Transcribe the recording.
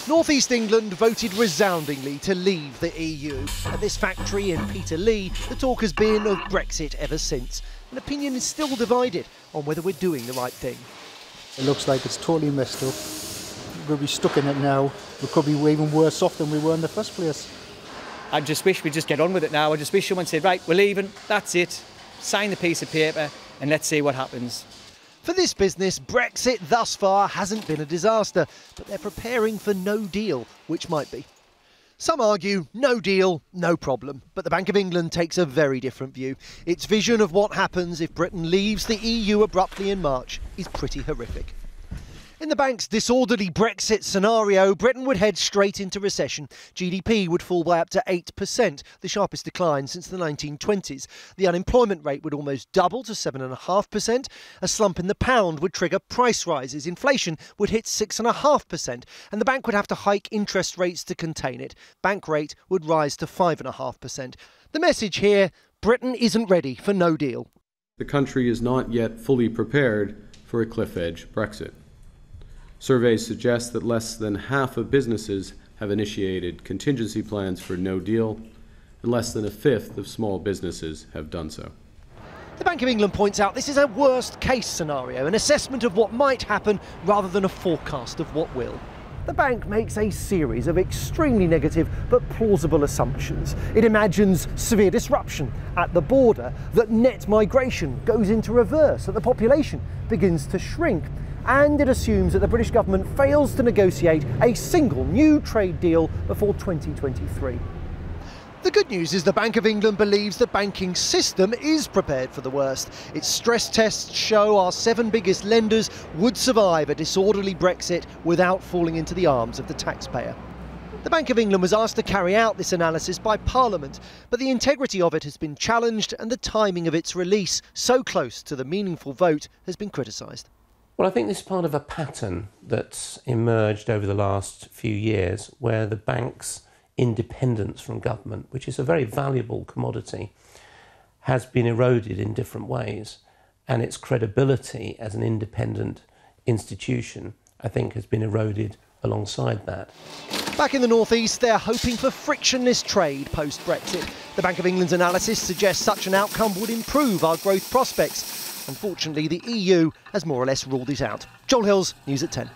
North East England voted resoundingly to leave the EU. At this factory in Peterlee, the talk has been of Brexit ever since. And opinion is still divided on whether we're doing the right thing. It looks like it's totally messed up. We'll be stuck in it now. We could be even worse off than we were in the first place. I just wish we'd just get on with it now. I just wish someone said, right, we're leaving, that's it. Sign the piece of paper and let's see what happens. For this business, Brexit thus far hasn't been a disaster, but they're preparing for no deal, which might be. Some argue no deal, no problem, but the Bank of England takes a very different view. Its vision of what happens if Britain leaves the EU abruptly in March is pretty horrific. In the bank's disorderly Brexit scenario, Britain would head straight into recession. GDP would fall by up to 8%, the sharpest decline since the 1920s. The unemployment rate would almost double to 7.5%. A slump in the pound would trigger price rises. Inflation would hit 6.5%, and the bank would have to hike interest rates to contain it. Bank rate would rise to 5.5%. The message here, Britain isn't ready for no deal. The country is not yet fully prepared for a cliff-edge Brexit. Surveys suggest that less than half of businesses have initiated contingency plans for no deal, and less than a fifth of small businesses have done so. The Bank of England points out this is a worst-case scenario, an assessment of what might happen rather than a forecast of what will. The bank makes a series of extremely negative but plausible assumptions. It imagines severe disruption at the border, that net migration goes into reverse, that the population begins to shrink. And it assumes that the British government fails to negotiate a single new trade deal before 2023. The good news is the Bank of England believes the banking system is prepared for the worst. Its stress tests show our 7 biggest lenders would survive a disorderly Brexit without falling into the arms of the taxpayer. The Bank of England was asked to carry out this analysis by Parliament, but the integrity of it has been challenged and the timing of its release, so close to the meaningful vote, has been criticised. Well, I think this is part of a pattern that's emerged over the last few years where the bank's independence from government, which is a very valuable commodity, has been eroded in different ways, and its credibility as an independent institution, I think, has been eroded alongside that. Back in the North East, they're hoping for frictionless trade post-Brexit. The Bank of England's analysis suggests such an outcome would improve our growth prospects. Unfortunately, the EU has more or less ruled it out. Joel Hills, News at 10.